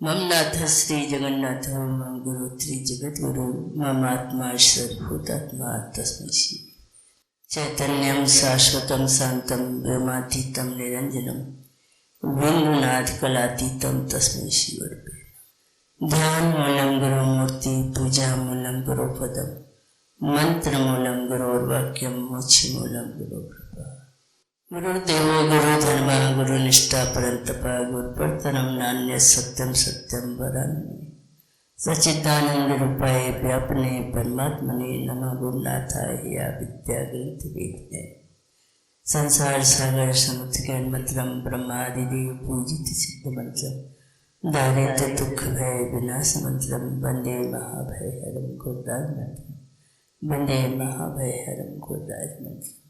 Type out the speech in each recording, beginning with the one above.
मम नाथ श्री जगन्नाथ मम गुरु श्री जगद्गुरु ममात्मा सर्वभूतात्मा तस्मै श्री चैतन्यं शाश्वतं शान्तं ब्रह्मातीतं निरञ्जनं बिन्दुनाथकलातीतं तस्मै श्री गुरवे ध्यानमूलं गुरुमूर्ति पूजामूलं गुरुपदं मंत्रमूलं गुरुर्वाक्यं मोक्षमूलं गुरुकृपा गुरुर्देवो गुरुधर्मा गुरुनिष्ठा परन्तपा गुरुप्रतनं नान्यत् सत्यं सत्यं वदामि सच्चिदानंद रूपाय व्यापने परमात्मने नमः गुरुनाथाय या विद्याग्रंथवेदिने संसार सागर समुद्र ज्ञानमत्रं ब्रह्मादिदेव पूजित सिद्ध मंत्रं दारिद्र्य दुख भय विनाश मंत्रं वंदे महाभयहरं गुरुराज मंत्रं वंदे महाभयहरं गुरुराज मंत्रं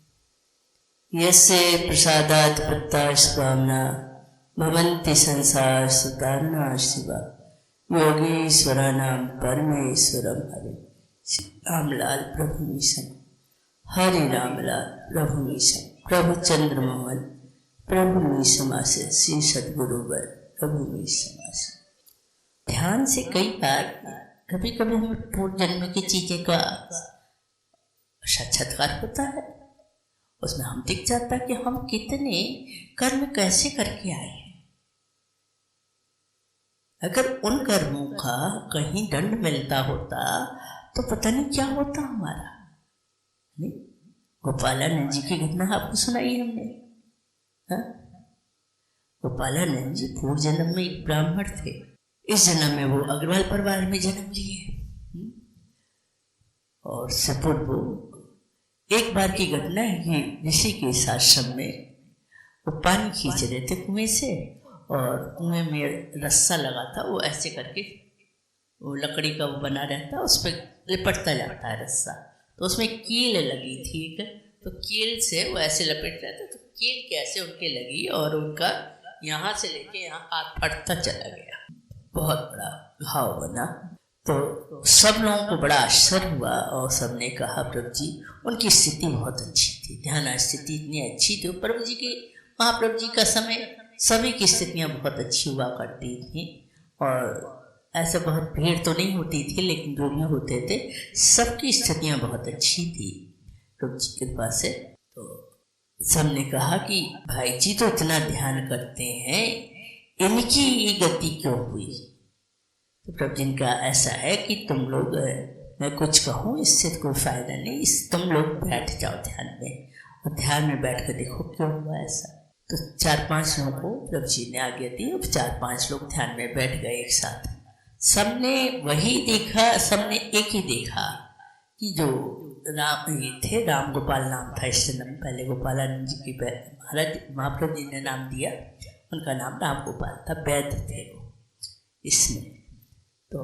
यस्य प्रसादात् पत्ताश्वामना भवन्ति संसार सुतारना शिवा योगीश्वराणां परमेश्वरं हरि रामलाल प्रभु मिशन हरि रामलाल प्रभु मिशन प्रभु चंद्रमोहन प्रभु मिशमासे श्री सद्गुरुवर प्रभु मिशमासे। ध्यान से कई बार कभी कभी हमें पूर्व जन्म की चीजें का साक्षात्कार होता है। उसमें हम दिख जाता कि हम कितने कर्म कैसे करके आए हैं। अगर उन कर्मों का कहीं दंड मिलता होता तो पता नहीं क्या होता हमारा। नहीं, गोपालानंद जी की घटना आपको सुनाई हमने। गोपालानंद जी पूर्व जन्म में एक ब्राह्मण थे, इस जन्म में वो अग्रवाल परिवार में जन्म लिए। और सपूर्व एक बार की घटना है कि ऋषि के आश्रम में वो पानी खींच रहे थे कुएं से, और कुएं में रस्सा लगा था। वो ऐसे करके वो लकड़ी का वो बना रहता, उस पर लिपटता जाता है रस्सा। तो उसमें कील लगी थी एक, तो कील से वो ऐसे लपेट रहे थे, तो कील कैसे उनके लगी और उनका यहाँ से लेके यहाँ हाथ फटता चला गया, बहुत बड़ा घाव बना। तो सब लोगों को बड़ा आश्चर्य हुआ और सबने कहा प्रभु जी उनकी स्थिति बहुत अच्छी थी, ध्यान स्थिति इतनी अच्छी थी। प्रभु जी की महाप्रभु जी का समय सभी की स्थितियाँ बहुत अच्छी हुआ करती थी, और ऐसे बहुत भीड़ तो नहीं होती थी, लेकिन जो भी होते थे सबकी स्थितियाँ बहुत अच्छी थी प्रभु जी की कृपा से। तो सबने कहा कि भाई जी तो इतना ध्यान करते हैं, इनकी ये गति क्यों हुई? तो प्रभु जी का ऐसा है कि तुम लोग, मैं कुछ कहूँ इससे कोई फायदा नहीं, तुम लोग बैठ जाओ ध्यान में, और ध्यान में बैठ कर देखो क्यों हुआ ऐसा। तो 4-5 लोगों को प्रभु जी ने आज्ञा दी, अब 4-5 लोग ध्यान में बैठ गए एक साथ। सबने वही देखा, सबने एक ही देखा कि जो राम ये थे, राम गोपाल नाम था इस जन्म में। पहले गोपालानंद जी की महाराज महाप्रभु जी ने नाम दिया, उनका नाम राम गोपाल था, वैद्य थे वो इसमें। तो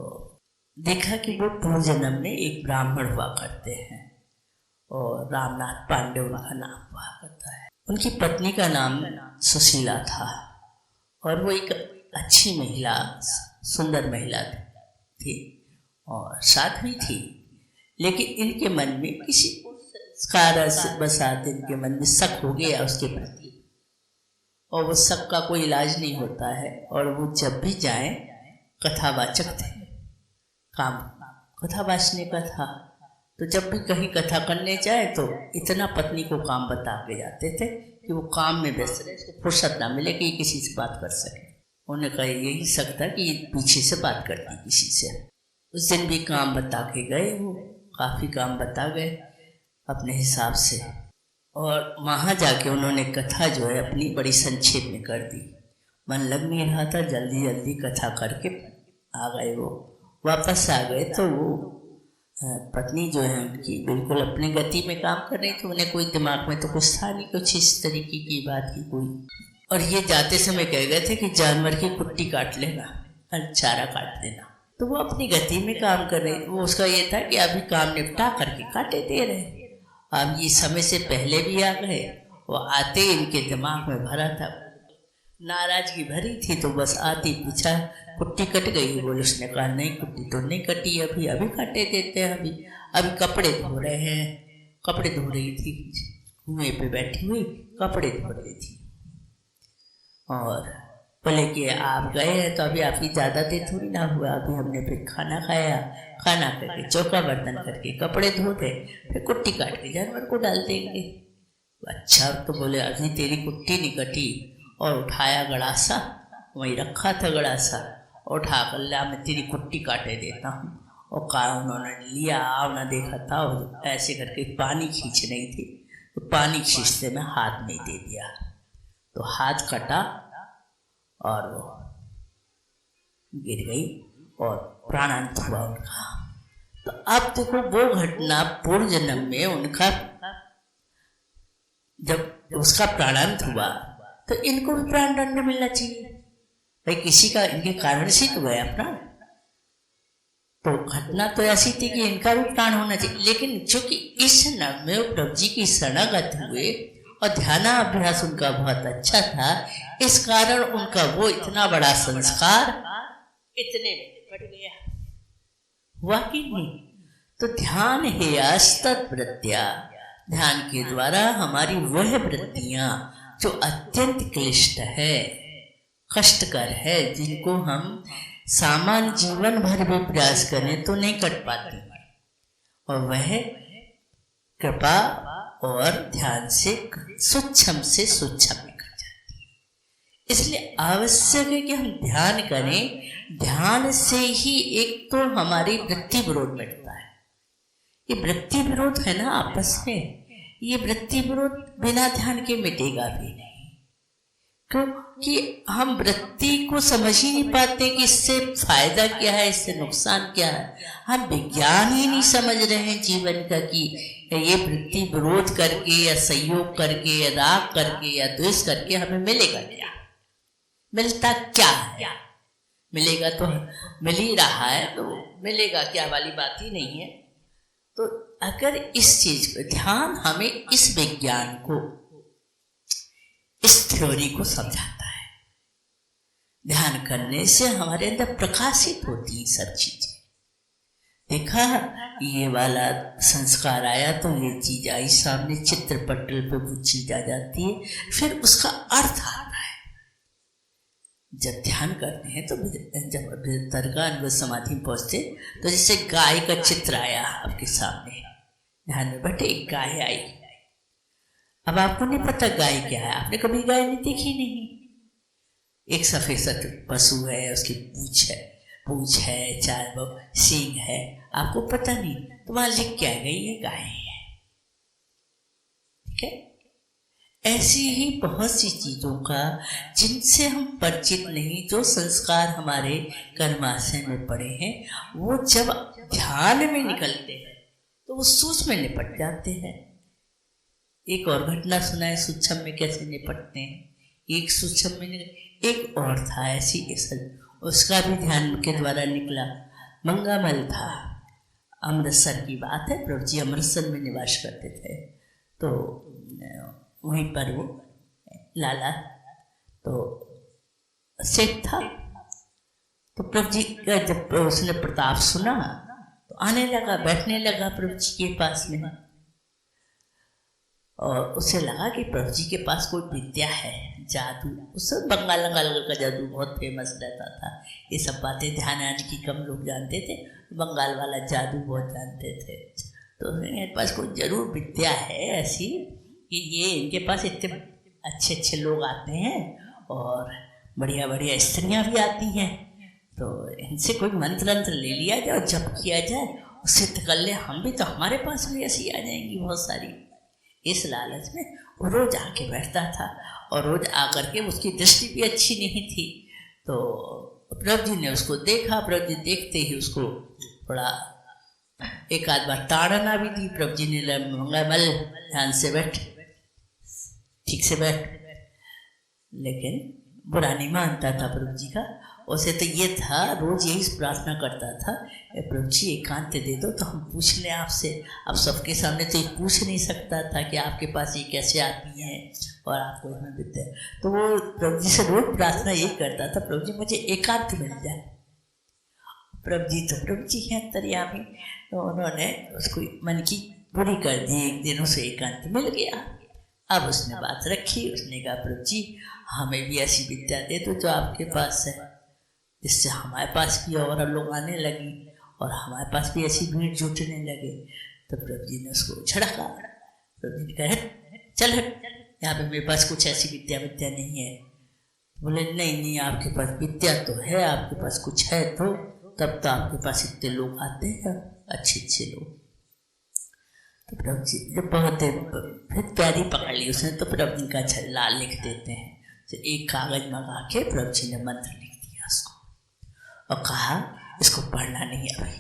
देखा कि वो पूर्व जन्म में एक ब्राह्मण हुआ करते हैं, और रामनाथ पांडे उनका नाम हुआ करता है। उनकी पत्नी का नाम सुशीला था, और वो एक अच्छी महिला, सुंदर महिला थी और साध्वी थी। लेकिन इनके मन में किसी कारण से बसात इनके मन में शक हो गया उसके प्रति, और वो शक का कोई इलाज नहीं होता है। और वो जब भी जाए, कथावाचक थे, काम कथा वाचने का था, तो जब भी कहीं कथा करने जाए तो इतना पत्नी को काम बता के जाते थे कि वो काम में व्यस्त रहे, इसको फुर्सत ना मिले कि किसी से बात कर सके। उन्होंने कहा यही सकता कि पीछे से बात करती किसी से। उस दिन भी काम बता के गए, वो काफ़ी काम बता गए अपने हिसाब से, और वहाँ जाके उन्होंने कथा जो है अपनी बड़ी संक्षेप में कर दी। मन लग नहीं रहा था, जल्दी जल्दी कथा करके आ गए। वो वापस आ गए तो वो पत्नी जो है उनकी बिल्कुल अपनी गति में काम कर रही थी, उन्हें कोई दिमाग में तो कुछ था नहीं, कुछ इस तरीके की बात की कोई। और ये जाते समय कह गए थे कि जानवर की कुट्टी काट लेना, चारा काट देना। तो वो अपनी गति में काम कर रहे, वो उसका ये था कि अभी काम निपटा करके काटे दे रहे। अब ये समय से पहले भी आ गए, वो आते इनके दिमाग में भरा था, नाराजगी भरी थी। तो बस आती पूछा कुट्टी कट गई? बोले, उसने कहा नहीं कुट्टी तो नहीं कटी, अभी अभी काटे देते हैं, अभी कपड़े धो रहे हैं। कपड़े धो रही थी, कुएं पे बैठी हुई कपड़े धो रही थी। और बोले कि आप गए हैं तो अभी आपकी ज़्यादा देर थोड़ी ना हुआ, अभी हमने फिर खाना खाया, खाना करके चौका बर्तन करके कपड़े धोते, फिर कुट्टी काट के जानवर को डाल देंगे। अच्छा, तो बोले अभी तेरी कुट्टी नहीं कटी, और उठाया गड़ासा, वहीं रखा था गड़ासा, उठा कर ला मैं तेरी कुट्टी काटे देता हूँ। और कहा उन्होंने लिया, उन्होंने देखा था और ऐसे करके पानी खींच रही थी, तो पानी खींचते में हाथ नहीं दे दिया, तो हाथ कटा और वो गिर गई और प्राणांत हुआ उनका। तो अब देखो वो घटना पूर्व जन्म में उनका जब उसका प्राणांत हुआ तो इनको भी प्राण दंड मिलना चाहिए भाई, किसी का इनके कारण से तो गया प्राण। तो घटना तो ऐसी थी कि इनका भी प्राण होना चाहिए, लेकिन चूंकि इस जन्म में वो प्रभु जी की शरणागत हुए और ध्यानाभ्यास उनका बहुत अच्छा था, इस कारण उनका वो इतना बड़ा संस्कार इतने में बढ़ गया। हुआ कि नहीं? तो ध्यान है अस्तत वृत्तिया, ध्यान के द्वारा हमारी वह वृत्तियां जो अत्यंत क्लिष्ट है, कष्टकर है, जिनको हम सामान्य जीवन भर भी प्रयास करें तो नहीं कर पाती, और वह कृपा और ध्यान से सूक्ष्म से सूक्ष्म में कर जाती है। इसलिए आवश्यक है कि हम ध्यान करें। ध्यान से ही एक तो हमारी वृत्ति विरोध मिटता है। ये वृत्ति विरोध है ना आपस में, ये वृत्ति विरोध बिना ध्यान के मिटेगा भी नहीं, क्योंकि हम वृत्ति को समझ ही नहीं पाते कि इससे फायदा क्या है, इससे नुकसान क्या है। हम विज्ञान ही नहीं समझ रहे हैं जीवन का कि ये वृत्ति विरोध करके या सहयोग करके या राग करके या द्वेष करके हमें मिलेगा क्या, मिलता क्या है। मिलेगा तो मिल ही रहा है, तो मिलेगा क्या वाली बात ही नहीं है। तो अगर इस चीज को ध्यान हमें इस विज्ञान को, इस थ्योरी को समझाता है। ध्यान करने से हमारे अंदर प्रकाशित होती है सब चीजें। देखा, ये वाला संस्कार आया तो ये चीज आई सामने, चित्रपटल पे वो चीज आ जाती है, फिर उसका अर्थ आता है। जब ध्यान करते हैं तो जब दरगाह समाधि में पहुंचते तो जैसे गाय का चित्र आया आपके सामने, ध्यान में बैठे एक गाय आई। अब आपको नहीं पता गाय क्या है, आपने कभी गाय नहीं देखी नहीं। एक सफेद सफेद पशु है, उसकी पूंछ है, चार वो सींग है, आपको पता नहीं, तो वहां लिख क्या गई, ये गाय है। ठीक है, ऐसी ही बहुत सी चीजों का जिनसे हम परिचित नहीं, जो संस्कार हमारे कर्माशय में पड़े हैं, वो जब ध्यान में निकलते हैं तो वो सूक्ष्म में निपट जाते हैं। एक और घटना सुनाए सूक्ष्म में कैसे निपटते हैं। एक सूक्ष्म में एक और था ऐसी, उसका भी ध्यान के द्वारा निकला। मंगामल था, अमृतसर की बात है, प्रभु जी अमृतसर में निवास करते थे। तो वहीं पर वो लाला तो सेठ था। तो प्रभु जी का जब उसने प्रताप सुना तो आने लगा, बैठने लगा प्रभु जी के पास में, और उसे लगा कि प्रभु जी के पास कोई विद्या है, जादू। उस बंगाल का जादू बहुत फेमस रहता था। ये सब बातें ध्यान आने की कम लोग जानते थे, बंगाल वाला जादू बहुत जानते थे। तो मेरे पास कोई जरूर विद्या है ऐसी कि ये इनके पास इतने अच्छे अच्छे लोग आते हैं और बढ़िया बढ़िया स्त्रियाँ भी आती हैं, तो इनसे कोई मंत्र ले लिया जाए और जप किया जाए, उससे कर ले, हम भी तो हमारे पास भी ऐसी आ जाएंगी बहुत सारी। इस लालच में वो रोज आके बैठता था, और रोज आकर के उसकी दृष्टि भी अच्छी नहीं थी। तो प्रभु जी ने उसको देखा, प्रभु जी देखते ही उसको थोड़ा एक आध बार ताड़ना भी दी। प्रभु जी ने मंगल ध्यान से बैठ, ठीक से बैठ, लेकिन बुरा नहीं मानता था प्रभु जी का। उसे तो ये था, रोज यही प्रार्थना करता था, प्रभु जी एकांत दे दो तो हम पूछ लें आपसे। अब सबके सामने तो ये पूछ नहीं सकता था कि आपके पास ये कैसे आती हैं और आपको हमें विद्या। तो वो प्रभु जी से रोज प्रार्थना यही करता था, प्रभु जी मुझे एकांत मिल जाए। प्रभु जी तो प्रभु जी हैं अंतर्यामी, तो उन्होंने उसको मन की पूरी कर दी। एक दिन उसे एकांत मिल गया। अब उसने बात रखी, उसने कहा प्रभु जी हमें भी ऐसी विद्या दे दो जो आपके पास है, जिससे हमारे पास भी और लोग आने लगी और हमारे पास भी ऐसी भीड़ जुटने लगे। तो प्रभु जी ने उसको झड़का। प्रभु जी ने कहा चल हट, यहाँ पे मेरे पास कुछ ऐसी विद्या नहीं है। बोले नहीं आपके पास विद्या तो है, आपके पास कुछ है तो तब तो आपके पास इतने लोग आते हैं, अच्छे लोग। तो प्रभु जी जब बहुत फिर प्यारी पकड़ ली उसने, तो प्रभु जी का छल्ला लिख देते हैं। तो एक कागज मंगा के प्रभु जी ने मंत्र लिख दिया उसको और कहा इसको पढ़ना नहीं है भाई,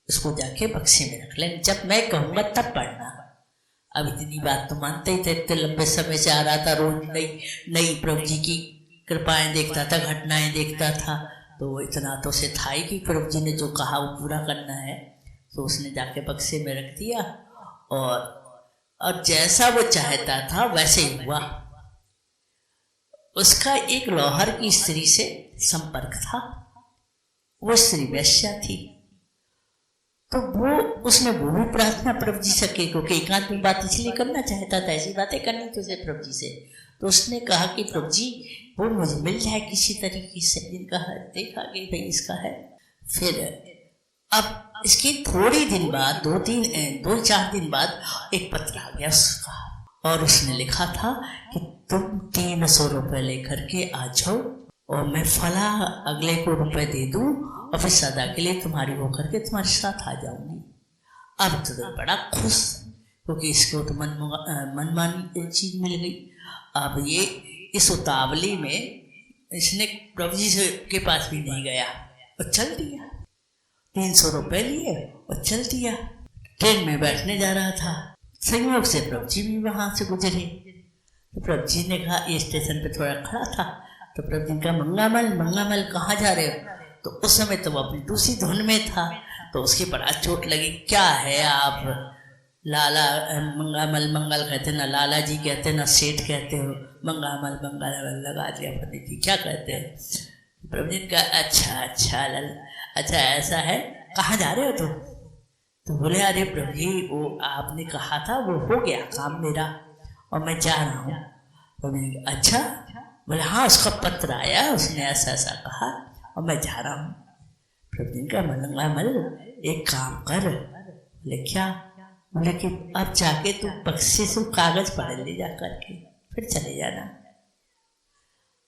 इसको जाके बक्से में रख लें, जब मैं कहूँगा तब पढ़ना। अब इतनी बात तो मानते ही थे, इतने लंबे समय से आ रहा था, रोज नई प्रभु जी की कृपाएं देखता था, घटनाएं देखता था, तो वो इतना तो से था ही कि प्रभु जी ने जो कहा वो पूरा करना है। तो उसने जाके बक्से में रख दिया और जैसा वो चाहता था वैसे ही हुआ। उसका एक लौहर की स्त्री से संपर्क था, वो स्त्री वैश्या थी, तो उसने वो भी प्रार्थना प्रभु जी से की, क्योंकि एकांत बात इसलिए करना चाहता था, ऐसी बातें करनी तो प्रभु जी से। तो उसने कहा कि प्रभु जी वो मुझे मिल जाए किसी तरीके से। जिनका है देखा कि भाई इसका है। फिर अब इसके थोड़ी दिन बाद, 2-4 दिन बाद एक पत्र आ गया उसका, और उसने लिखा था कि तुम 300 रुपये लेकर के आ जाओ और मैं फला अगले को रुपए दे दूं और फिर सदा के लिए तुम्हारी होकर के तुम्हारे साथ आ जाऊंगी। अब तो बड़ा खुश, क्योंकि इसको तो मनमानी चीज मिल गई। अब ये इस उतावली में इसने प्रभु जी के पास भी नहीं गया और चल दिया, 300 रुपये लिए और चल दिया। ट्रेन में बैठने जा रहा था, संयोग से प्रभु जी भी वहां से गुजरे। तो प्रभु जी ने कहा, ये स्टेशन पे थोड़ा खड़ा था, तो प्रभु जी का मंगामल कहाँ जा रहे हो? तो उस समय तो वो अपनी दूसरी धुन में था, तो उसकी बड़ा चोट लगी। क्या है आप लाला मंगल कहते ना, लाला जी कहते ना, सेठ कहते हो, मंगल लगा दिया पंडित जी, क्या कहते हैं? प्रभु जी का अच्छा ऐसा है, कहाँ जा रहे हो तुम? तो बोले अरे प्रभु जी वो आपने कहा था वो हो गया काम मेरा और मैं जा रहा हूँ। प्रभु जी अच्छा, बोले हाँ उसका पत्र आया, उसने ऐसा कहा और मैं जा रहा हूँ। प्रभु जी का मंगल एक काम कर। बोले क्या? बोले कि अब जाके तू बक्से से कागज पढ़ ले जा करके, फिर चले जाना।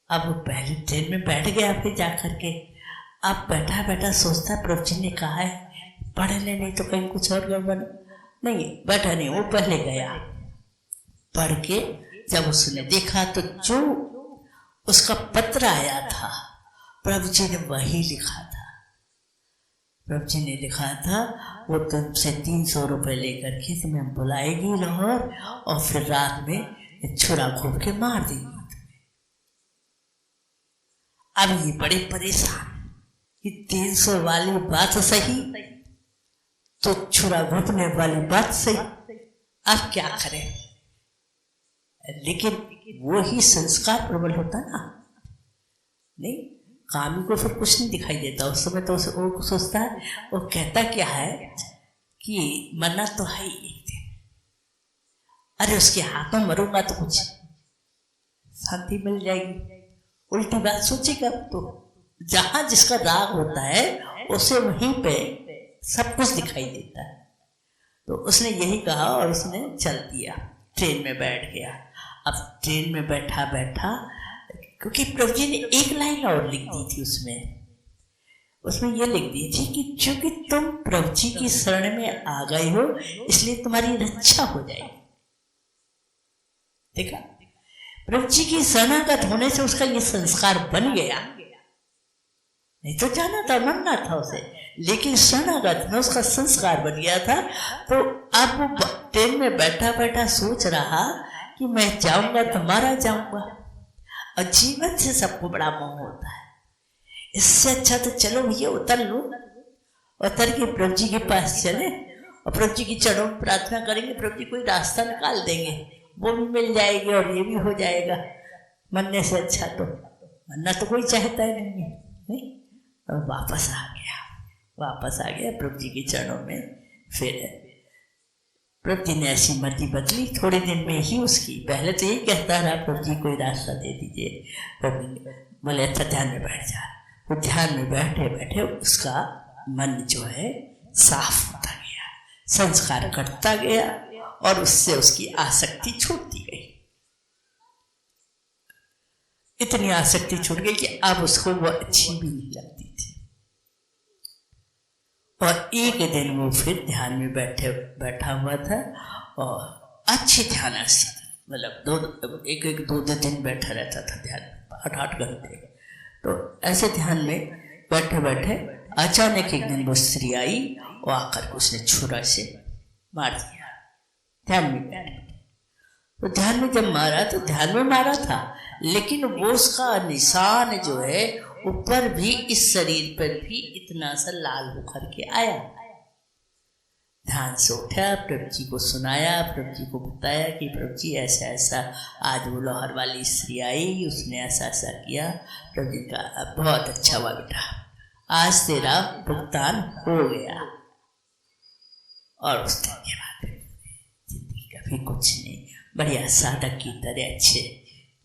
अब वो पहले ट्रेन में बैठ गया, फिर जा करके अब बैठा सोचता प्रभु जी ने कहा है पढ़ ले, नहीं तो कहीं कुछ और गड़बड़। नहीं बैठा नहीं, वो पहले गया। पढ़ के जब उसने देखा तो जो उसका पत्र आया था प्रभु जी ने वही लिखा था। प्रभु जी ने लिखा था वो तुमसे 300 रुपये लेकर के तुम्हें बुलाएगी लाहौर और फिर रात में छुरा घूम के मार देगी तुम्हें। अब ये बड़े परेशान कि 300 वाली बात सही तो छुरा घूमने वाली बात सही, अब क्या करें? लेकिन वो ही संस्कार प्रबल होता ना, नहीं कामी को फिर कुछ नहीं दिखाई देता उस समय। तो वो सोचता है, वो कहता क्या है कि मरना तो है ही एक दिन, अरे उसके हाथों मरूंगा तो कुछ शांति मिल जाएगी। उल्टी बात सोचेगा तो जहां जिसका राग होता है उसे वहीं पे सब कुछ दिखाई देता है। तो उसने यही कहा और उसने चल दिया, ट्रेन में बैठ गया। अब ट्रेन में बैठा क्योंकि प्रभु जी ने एक लाइन और लिख दी थी उसमें ये लिख दी थी कि चूंकि तुम प्रभु जी की शरण में आ गए हो इसलिए तुम्हारी रक्षा हो जाएगी। देखा, प्रभु जी की शरणागत होने से उसका ये संस्कार बन गया, नहीं तो जाना था मरना था उसे, लेकिन शरणागत में उसका संस्कार बन गया था। तो अब वो ट्रेन में बैठा सोच रहा कि मैं जाऊंगा तो मारा जाऊंगा, और जीवन से सबको बड़ा मोह होता है। इससे अच्छा तो चलो भैया उतर लो, उतर के प्रभु जी के पास चले और प्रभु जी की चरणों में प्रार्थना करेंगे, प्रभु जी कोई रास्ता निकाल देंगे, वो भी मिल जाएगी और ये भी हो जाएगा। मरने से अच्छा तो मरना तो कोई चाहता ही नहीं। और वापस आ गया प्रभु जी के चरणों में। फिर प्रभु जी ने ऐसी मति बदली, थोड़े दिन में ही उसकी, पहले तो यही कहता रहा प्रभु जी कोई रास्ता दे दीजिए, प्रभु जी बोले अच्छा ध्यान में बैठ जा। वो ध्यान में बैठे बैठे उसका मन जो है साफ होता गया, संस्कार घटता गया और उससे उसकी आसक्ति छूटती गई। इतनी आसक्ति छूट गई कि अब उसको वो अच्छी भी नहीं लगती थी। और एक दिन वो फिर ध्यान में बैठा हुआ था और अच्छी ध्यान स्थिति, मतलब एक दो दिन बैठा रहता था ध्यान में 8 घंटे। तो ऐसे ध्यान में बैठे बैठे अचानक एक दिन वो स्त्री आई और आकर उसने छुरा से मार दिया ध्यान में बैठे। तो ध्यान में जब मारा तो ध्यान में मारा था, लेकिन वो उसका निशान जो है ऊपर भी, इस शरीर पर भी इतना सा लाल होकर के आया। ध्यान से उठा, प्रभु जी को सुनाया, प्रभु जी को बताया कि प्रभु जी ऐसा ऐसा आज वो लोहर वाली स्त्री आई, उसने ऐसा ऐसा किया। प्रभु जी का बहुत अच्छा हुआ बेटा, आज तेरा भुगतान हो गया। और उस दिन के बाद जिंदगी का भी कुछ नहीं, बढ़िया साधक की तरह अच्छे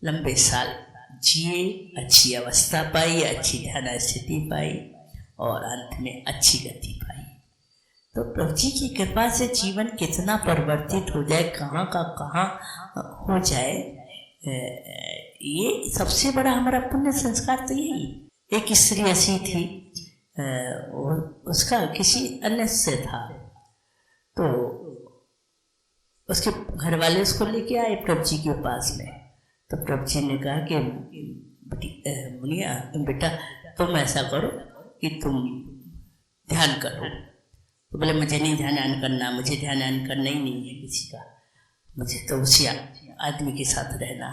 लंबे साल जिए, अच्छी अवस्था पाई, अच्छी ध्यान स्थिति पाई और अंत में अच्छी गति पाई। तो प्रभु जी की कृपा से जीवन कितना परिवर्तित हो जाए, कहाँ का कहाँ हो जाए, ये सबसे बड़ा हमारा पुण्य संस्कार तो यही। एक स्त्री ऐसी थी, उसका किसी अन्य से था, तो उसके घर वाले उसको लेके आए प्रभु जी के पास में। तो प्रभु जी ने कहा कि मुनिया बेटा तुम ऐसा करो कि तुम ध्यान करो। तो बोले मुझे नहीं ध्यान करना, मुझे ध्यान करना ही नहीं है किसी का, मुझे तो उसी आदमी के साथ रहना।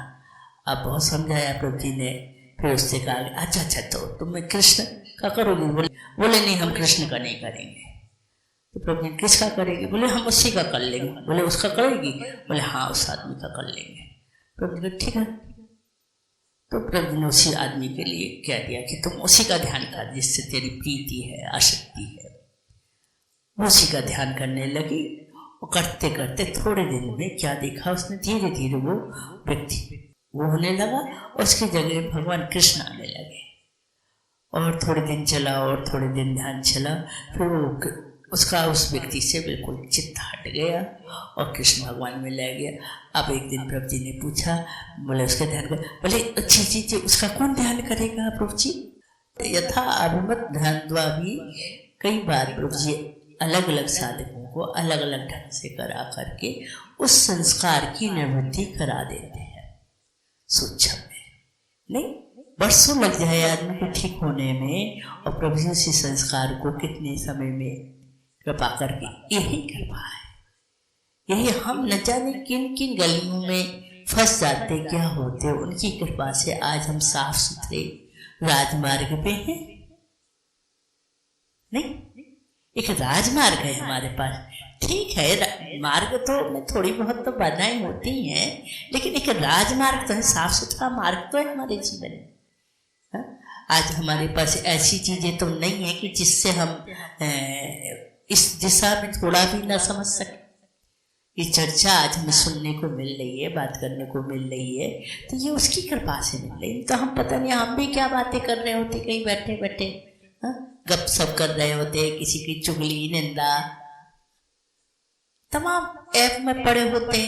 अब बहुत समझाया प्रभु जी ने, फिर उससे कहा अच्छा तो तुम कृष्ण का करोगे? बोले नहीं, हम कृष्ण का नहीं करेंगे। तो प्रभु जी किसका करेगी? बोले हम उसी का कर लेंगे। बोले उसका करेगी? बोले हाँ उस आदमी का कर लेंगे। प्रभु जी ठीक है। तो प्रभु ने उसी आदमी के लिए कह दिया कि तुम उसी का ध्यान कर जिससे तेरी प्रीति है, आसक्ति है। उसी का ध्यान करने लगी और करते करते थोड़े दिन में क्या देखा उसने, धीरे धीरे वो व्यक्ति वो होने लगा, उसकी जगह भगवान कृष्ण आने लगे। और थोड़े दिन चला और थोड़े दिन ध्यान चला, फिर वो उसका उस व्यक्ति से बिल्कुल चित्त हट गया और कृष्ण भगवान में ले गया। अब एक दिन प्रभु जी ने पूछा, बोले उसका ध्यान कर, बोले अच्छी चीज उसका कौन ध्यान करेगा प्रभु जी? यथा अभिमत ध्यान द्वा भी कई बार प्रभु जी अलग अलग साधकों को अलग अलग ढंग से करा करके उस संस्कार की निवृत्ति करा देते हैं। सूक्ष्म में नहीं, वर्षों लग जाए आदमी को ठीक होने में, और प्रभु जी उसी संस्कार को कितने समय में कृपा करके, यही कृपा है। यही हम न जाने किन किन गलियों में फंस जाते क्या होते, उनकी कृपा से आज हम साफ सुथरे राजमार्ग पे हैं। नहीं, एक राजमार्ग है हमारे पास, ठीक है मार्ग तो में थोड़ी बहुत तो बाधाएं होती हैं, लेकिन एक राजमार्ग तो है, साफ सुथरा मार्ग तो है हमारे जीवन में। आज हमारे पास ऐसी चीजें तो नहीं है कि जिससे हम इस दिशा में थोड़ा भी ना समझ सके। ये चर्चा आज हमें सुनने को मिल रही है, बात करने को मिल रही है, तो ये उसकी कृपा से मिल रही है। तो हम पता नहीं हम भी क्या बातें कर रहे होते, कहीं बैठे बैठे गप सप कर रहे होते, किसी की चुगली निंदा तमाम ऐप में पड़े होते,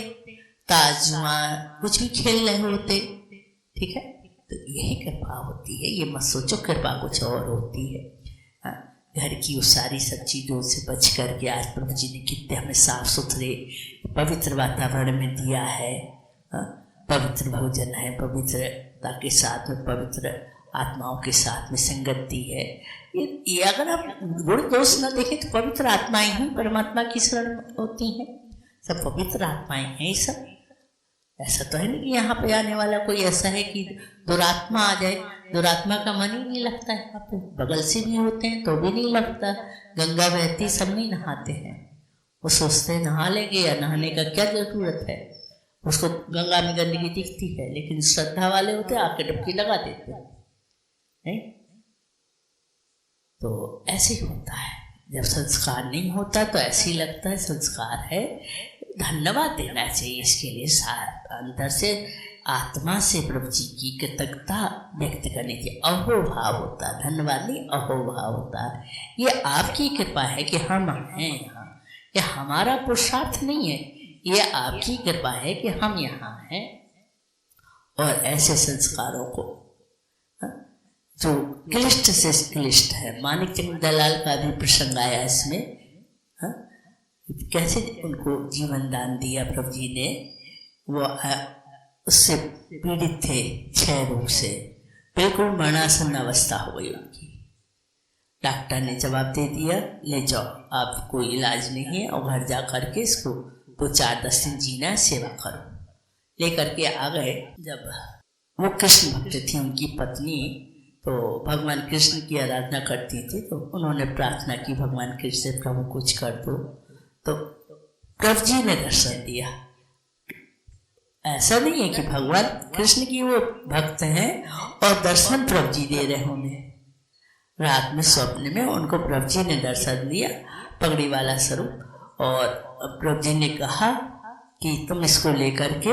ताजुआ कुछ भी खेल रहे होते। ठीक है, तो यही कृपा होती है। ये मत सोचो कृपा कुछ और होती है। घर की उस सारी सब चीज़ों से बच करके आज प्रभु जी ने कितने हमें साफ सुथरे पवित्र वातावरण में दिया है। पवित्र भोजन है, पवित्रता के साथ में पवित्र आत्माओं के साथ में संगत दी है। ये अगर हम गुण दोष न देखें तो पवित्र आत्माएं ही परमात्मा की शरण होती हैं। सब पवित्र आत्माएं हैं ये सब। ऐसा तो है नहीं कि यहाँ पे आने वाला कोई ऐसा है कि दुरात्मा आ जाए। दुरात्मा का मन ही नहीं लगता है। यहाँ पे बगल से भी होते हैं तो भी नहीं लगता। गंगा बहती सब नहीं नहाते हैं, वो सोचते हैं नहा लेंगे, या नहाने का क्या जरूरत है। उसको गंगा में गंदगी दिखती है, लेकिन श्रद्धा वाले होते हैं आके डुबकी लगा देते हैं। तो ऐसे ही होता है। जब संस्कार नहीं होता तो ऐसे ही लगता है संस्कार है, धन्यवाद देना चाहिए इसके लिए, अंदर से आत्मा से प्रभु जी की कृतज्ञता व्यक्त करनी चाहिए। अहोभाव होता है, धन्यवाद नहीं, अहोभाव होता है। ये आपकी कृपा है कि हम हैं यहाँ, ये हमारा पुरुषार्थ नहीं है, ये आपकी कृपा है कि हम यहाँ हैं। और ऐसे संस्कारों को जो क्लिष्ट से क्लिष्ट है, मानिक चंद दलाल का भी प्रसंग आया इसमें, कैसे उनको जीवन दान दिया प्रभु जी ने। वो उससे पीड़ित थे क्षय रोग से, बिल्कुल मरणासन्न अवस्था हो गई उनकी। डॉक्टर ने जवाब दे दिया, ले जाओ, आप कोई इलाज नहीं है और घर जा करके इसको 2-4-10 दिन जीना है, सेवा करो। लेकर के आ गए। जब वो कृष्ण भक्त थी, उनकी पत्नी तो भगवान कृष्ण की आराधना करती थी, तो उन्होंने प्रार्थना की भगवान कृष्ण से, प्रभु कुछ कर दो। तो प्रभु जी ने दर्शन दिया। ऐसा नहीं है कि भगवान कृष्ण की वो भक्त हैं और दर्शन प्रभु जी दे रहे होंगे। रात में स्वप्न में उनको प्रभु जी ने दर्शन दिया, पगड़ी वाला स्वरूप, और प्रभु जी ने कहा कि तुम इसको लेकर के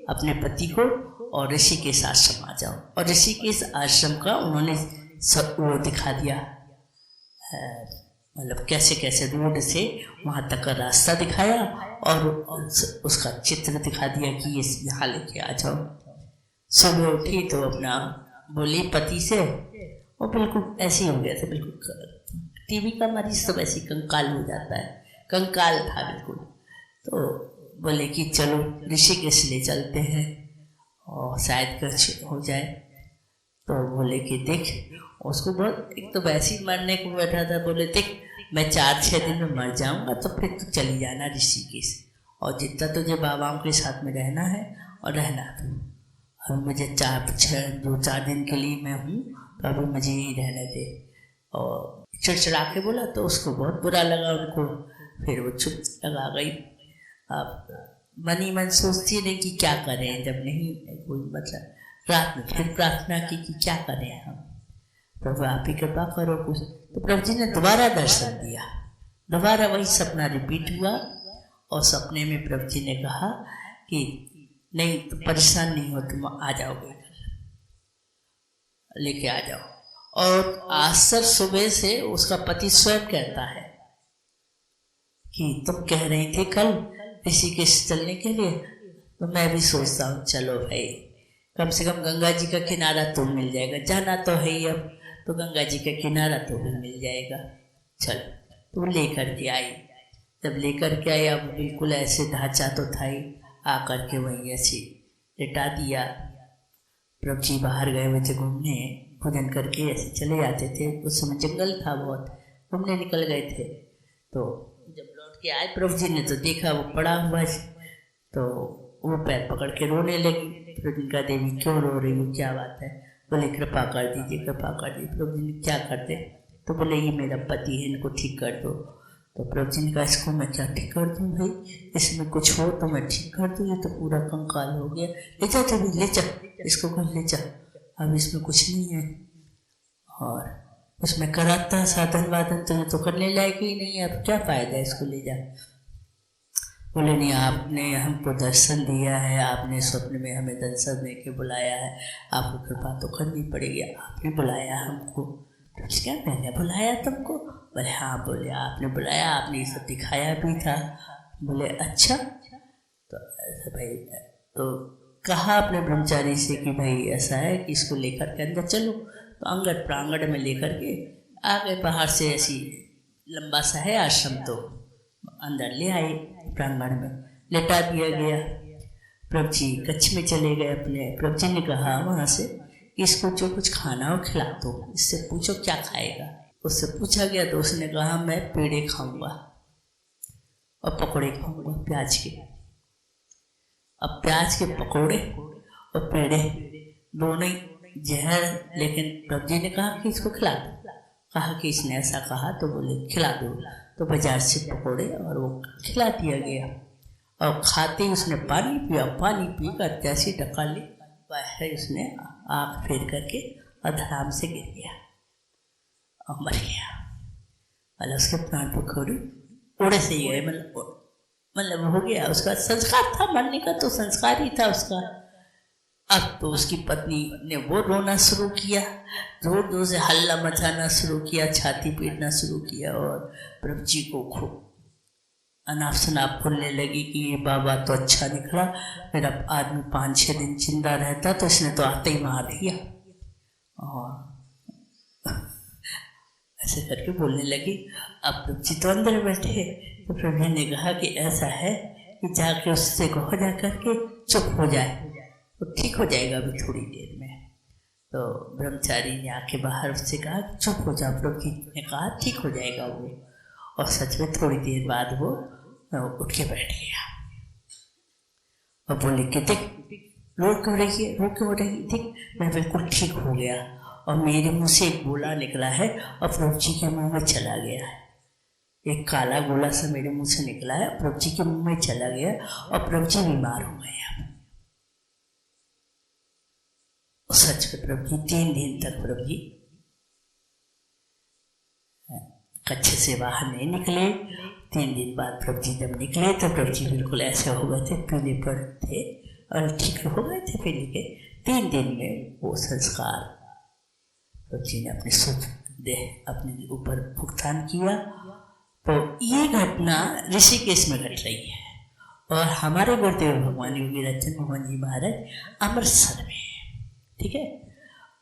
अपने पति को और ऋषिकेश आश्रम आ जाओ। और ऋषिकेश आश्रम का उन्होंने वो दिखा दिया, मतलब कैसे कैसे रोड से वहाँ तक का रास्ता दिखाया और उसका चित्र दिखा दिया कि ये यहाँ लेके आ जाओ। सुबह उठी तो अपना बोली पति से, वो बिल्कुल ऐसे ही हो गया था, बिल्कुल टीबी का मरीज तो वैसे ही कंकाल हो जाता है, कंकाल था बिल्कुल। तो बोले कि चलो ऋषिकेश ले चलते हैं और शायद कुछ हो जाए। तो बोले कि देख, उसको बहुत, एक तो वैसे ही मरने को बैठा था, बोले देख मैं 4-6 दिन में मर जाऊंगा, तो फिर तू चली जाना ऋषिकेश, और जितना तुझे बाबाओं के साथ में रहना है और रहना तू, और मुझे 2-4 दिन के लिए मैं हूँ, तो अभी मुझे ही रहने दे। और चिड़चिड़ा के बोला तो उसको बहुत बुरा लगा उनको, फिर वो चुप लगा गई। अब मन ही मन सोचती रही कि क्या करें, जब नहीं कोई मतलब। रात में फिर प्रार्थना की कि क्या करें हम, प्रभु आप ही कृपा करो कुछ। तो प्रभु जी ने दोबारा दर्शन दिया, दोबारा वही सपना रिपीट हुआ, और सपने में प्रभु जी ने कहा कि नहीं तो परेशान नहीं हो, तुम आ जाओगे, लेके आ जाओ। और आसर सुबह से उसका पति स्वयं कहता है कि तुम कह रही थे कल ऋषिकेश चलने के लिए, तो मैं भी सोचता हूँ चलो भाई, कम से कम गंगा जी का किनारा तो मिल जाएगा, जाना तो है ही, अब तो गंगा जी का किनारा तो भी मिल जाएगा, चल। तो लेकर के आई। जब लेकर के आई, अब बिल्कुल ऐसे ढांचा तो था ही, आकर के वहीं ऐसे लिटा दिया। प्रभु जी बाहर गए हुए थे घूमने, भोजन करके ऐसे चले जाते थे, उस समय जंगल था बहुत, घूमने निकल गए थे। तो जब लौट के आए प्रभु जी ने तो देखा वो पड़ा हुआ है, तो वो पैर पकड़ के रोने लगी। प्रभु जी का, देवी क्यों रो रही हो, क्या बात है? बोले कृपा कर दीजिए, कृपा कर दीजिए। प्रभु जी ने क्या कर दे? तो बोले ये मेरा पति है, इनको ठीक कर दो। तो प्रभु जी ने कहा इसको मैं क्या ठीक कर दूँ भाई, इसमें कुछ हो तो मैं ठीक कर दूँ, ये तो पूरा कंकाल हो गया, ले जा तभी, ले जा इसको, घर ले जा, अब इसमें कुछ नहीं है। और उसमें कराता साधन वादन तो करने लायक ही नहीं है, अब क्या फायदा इसको ले जा। बोले नहीं, आपने हमको दर्शन दिया है, आपने स्वप्न में हमें दर्शन दे के बुलाया है, आपको कृपा तो करनी पड़ेगी, आपने बुलाया हमको। क्या मैंने बुलाया तुमको? बोले हाँ। बोले आपने बुलाया, आपने ये सब दिखाया भी था। बोले अच्छा, तो ऐसा भाई, तो कहा अपने ब्रह्मचारी से कि भाई ऐसा है कि इसको लेकर के अंदर चलो। तो अंगड़ प्रांगण में लेकर के आ गए, बाहर से ऐसी लंबा सा है आश्रम, तो अंदर ले आए, प्रांगण में लेटा दिया गया। प्रभु जी कच्छ में चले गए अपने। प्रभु जी ने कहा वहाँ से कि इसको जो कुछ खाना हो खिला दो, इससे पूछो क्या खाएगा। उससे पूछा गया तो उसने कहा मैं पेड़े खाऊंगा और पकौड़े खाऊंगा प्याज के। अब प्याज के पकौड़े और पेड़े दोनों ही जहर, लेकिन प्रभु जी ने कहा कि इसको खिला दो। कहा कि इसने ऐसा कहा तो बोले खिला दो, तो बाजार से पकौड़े और वो खिला दिया गया। और खाते ही उसने पानी पिया, पानी पीकर जैसी टका ली, बाहर उसने आँख फेर करके अधराम से गिर गया और मर गया। मतलब उसके प्राण पखोड़े उड़े से ही गए, मतलब मतलब हो गया, उसका संस्कार था मरने का, तो संस्कार ही था उसका। अब तो उसकी पत्नी ने वो रोना शुरू किया, जोर जोर से हल्ला मचाना शुरू किया, छाती पीटना शुरू किया, और प्रभु जी को खूब अनाप शनाप बोलने लगी कि ये बाबा तो अच्छा निकला, मेरा आदमी 5-6 दिन जिंदा रहता तो इसने तो आते ही मार दिया। और ऐसे करके बोलने लगी। अब प्रभु जी तो अंदर बैठे, तो प्रभु जी ने कहा कि ऐसा है कि जाके उससे कहो जा करके चुप हो जाए, तो ठीक हो जाएगा अभी थोड़ी देर में। तो ब्रह्मचारी ने आके बाहर उससे कहा कि चुप हो जा। प्रभु जी ने कहा ठीक हो जाएगा वो, और सच में थोड़ी देर बाद वो उठ के बैठ गया और बोले कि देख रो क्यों रही है, रो क्यों रही, देख मैं बिल्कुल ठीक हो गया, और मेरे मुंह से एक गोला निकला है और प्रभु जी के मुंह में चला गया है। एक काला गोला सा मेरे मुंह से निकला है, प्रभु जी के मुंह में चला गया, और प्रभु जी बीमार हो गए। सच में प्रभु जी 3 दिन तक प्रभु जी कच्छ से बाहर नहीं निकले। 3 दिन बाद प्रभु जी जब निकले तो प्रभु जी बिल्कुल ऐसे हो गए थे, पीले पर थे और ठीक हो गए थे पीले के। 3 दिन में वो संस्कार प्रभु जी ने अपने शुद्ध देह अपने ऊपर भुगतान किया। तो ये घटना ऋषिकेश में घट रही है, और हमारे गुरुदेव भगवान योगी रंजन मोहन जी महाराज अमृतसर में, ठीक है।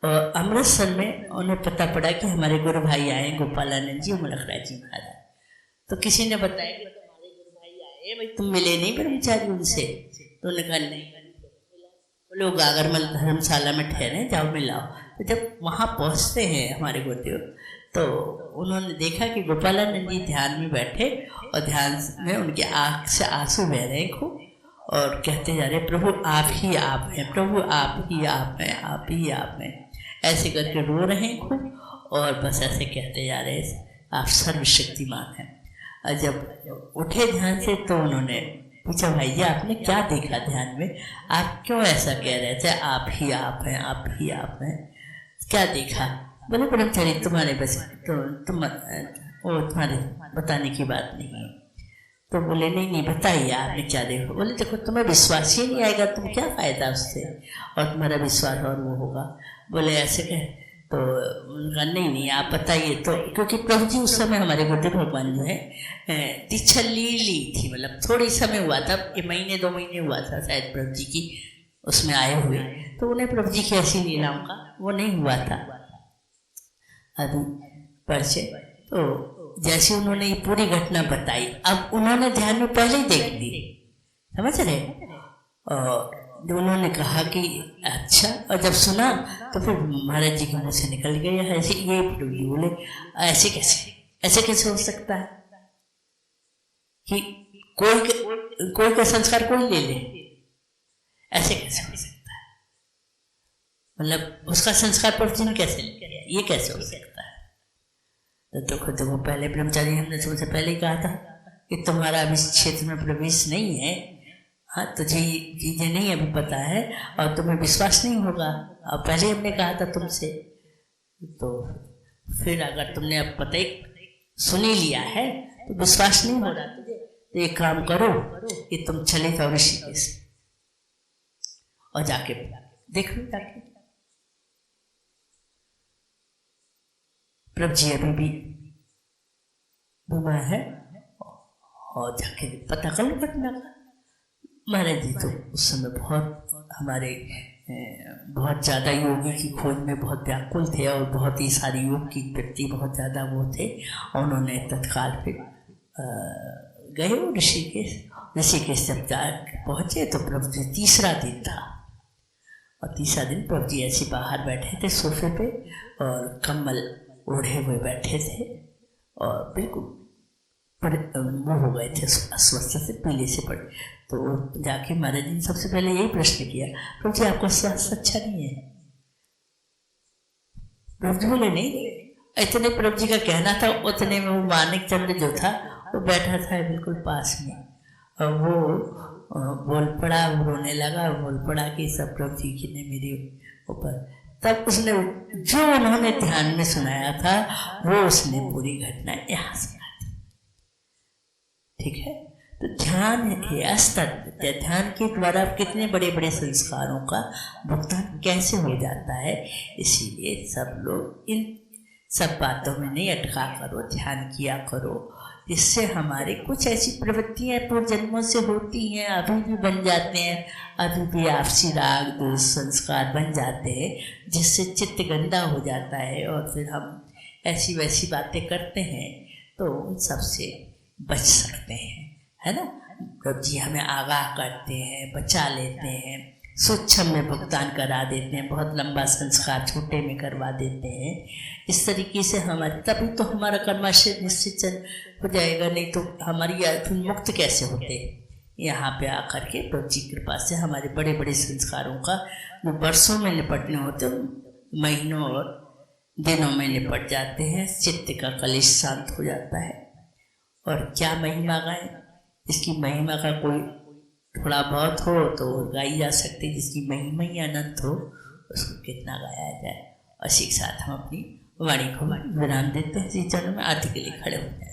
और अमृतसर में उन्हें पता पड़ा कि हमारे गुरु भाई आए गोपालानंद जी मुलखराज जी महाराज। तो किसी ने बताया कि तुम्हारे गुरु भाई आए, भाई तुम मिले नहीं ब्रह्मचारी उनसे? तो उन्होंने कहा नहीं, बोले वो गागरमल धर्मशाला में ठहरे, जाओ मिलाओ। तो जब वहाँ पहुँचते हैं हमारे गुरुदेव, तो उन्होंने देखा कि गोपालानंद जी ध्यान में बैठे, और ध्यान में उनकी आँख से आंसू बह रहे हैं खूब, और कहते जा रहे प्रभु आप ही आप हैं, प्रभु आप ही आप हैं, आप ही आप हैं, ऐसे करके रो रहे हैं खूब, और बस ऐसे कहते जा रहे आप सर्वशक्तिमान हैं। और जब उठे ध्यान से तो उन्होंने पूछा भाई जी आपने क्या देखा ध्यान में, आप क्यों ऐसा कह रहे थे आप ही आप हैं, आप ही आप हैं, क्या देखा? बोले ब्रह्मचारी तुम्हारे बस तुम्हारे बताने की बात नहीं है। तो बोले नहीं बताइए आपने क्या देखा। बोले देखो तुम्हें विश्वास ही नहीं आएगा, तुम क्या फायदा उससे, और तुम्हारा विश्वास और वो होगा। बोले ऐसे कह, तो उनका नहीं आप बताइए। तो क्योंकि प्रभु जी उस समय हमारे गुरुदेव भगवान जो है दीक्षा ली थी, मतलब थोड़ी समय हुआ था, 1 महीने 2 महीने हुआ था शायद प्रभु जी की उसमें आए हुए, तो उन्हें प्रभु जी की ऐसी लीलाओं का वो नहीं हुआ था अभी परिचय। तो जैसे उन्होंने ये पूरी घटना बताई, अब उन्होंने ध्यान में पहले ही देख ली, समझ रहे, और उन्होंने कहा कि अच्छा, और जब सुना तो फिर महाराज जी के मुँह से निकल गया ऐसे, ये बोले ऐसे कैसे हो सकता है कि कोई का संस्कार कोई ले ले, ऐसे कैसे हो सकता है, मतलब उसका संस्कार प्रभु जी ने कैसे ले लिया, ये कैसे हो सकता है? तो खुद वो पहले ब्रह्मचारी हमने तुमसे पहले ही कहा था कि तुम्हारा अभी इस क्षेत्र में प्रवेश नहीं है, हाँ तुझे चीजें नहीं अभी पता है और तुम्हें विश्वास नहीं होगा, और पहले हमने कहा था तुमसे। तो फिर अगर तुमने अब पता ही सुन ही लिया है तो विश्वास नहीं हो रहा तुझे, तो एक काम करो कि तुम चले जाओ ऋषिकेश और जाके देख लो जाके। प्रभु जी अभी भी बीमार है, और जाके पता कर लो घटना का। महाराज जी तो उस समय बहुत हमारे बहुत ज़्यादा योगी की खोज में बहुत व्याकुल थे, और बहुत ही सारी योग की व्यक्ति बहुत ज़्यादा वो थे, और उन्होंने तत्काल फिर गए ऋषिकेश जब जा पहुँचे तो प्रभु जी 3रा दिन था, और 3रा दिन प्रभु जी ऐसे बाहर बैठे थे सोफे पे, और कम्बल ओढ़े हुए बैठे थे, और बिल्कुल वो हो गए थे अस्वस्थ से, पीले से पड़े। तो जाके महाराज जी ने सबसे पहले यही प्रश्न किया, प्रभु जी आपका स्वास्थ्य अच्छा नहीं है? प्रभु जी बोले नहीं। इतने प्रभु जी का कहना था, उतने में वो मानिक चंद्र जो था वो बैठा था बिल्कुल पास में, और वो बोल पड़ा, रोने लगा, बोल पड़ा कि सब प्रभु जी की ने मेरे ऊपर। तब उसने जो उन्होंने ध्यान में सुनाया था वो उसने पूरी घटना यहाँ सुना दी, ठीक है। तो ध्यान है अस्तर। ध्यान के द्वारा कितने बड़े बड़े संस्कारों का भुगतान कैसे हो जाता है। इसीलिए सब लोग इन सब बातों में नहीं अटका करो, ध्यान किया करो, जिससे हमारे कुछ ऐसी प्रवृत्तियां पूर्व जन्मों से होती हैं, अभी भी बन जाते हैं, अभी भी आपसी राग द्वेष संस्कार बन जाते हैं, जिससे चित्त गंदा हो जाता है और फिर हम ऐसी वैसी बातें करते हैं, तो उन सब से बच सकते हैं, है ना। प्रभु जी हमें आगाह करते हैं, बचा लेते हैं, सूक्ष्म में भुगतान करा देते हैं, बहुत लंबा संस्कार छोटे में करवा देते हैं। इस तरीके से हमारे तभी तो हमारा कर्माशय निश्चित हो जाएगा, नहीं तो हमारी फिर मुक्त कैसे होते। यहाँ पे आकर के प्रभु जी कृपा से हमारे बड़े बड़े संस्कारों का जो वर्षों में निपटने होते महीनों और दिनों में निपट जाते हैं, चित्त का कलेश शांत हो जाता है। और क्या महिमा गाएं, इसकी महिमा का कोई थोड़ा बहुत हो तो गाई जा सकती है, जिसकी महिमा ही अनंत हो उसको कितना गाया जाए। और इसी के साथ हम अपनी वाणी को विराम देते हैं। इसी चरण में आरती के लिए खड़े हो जाए।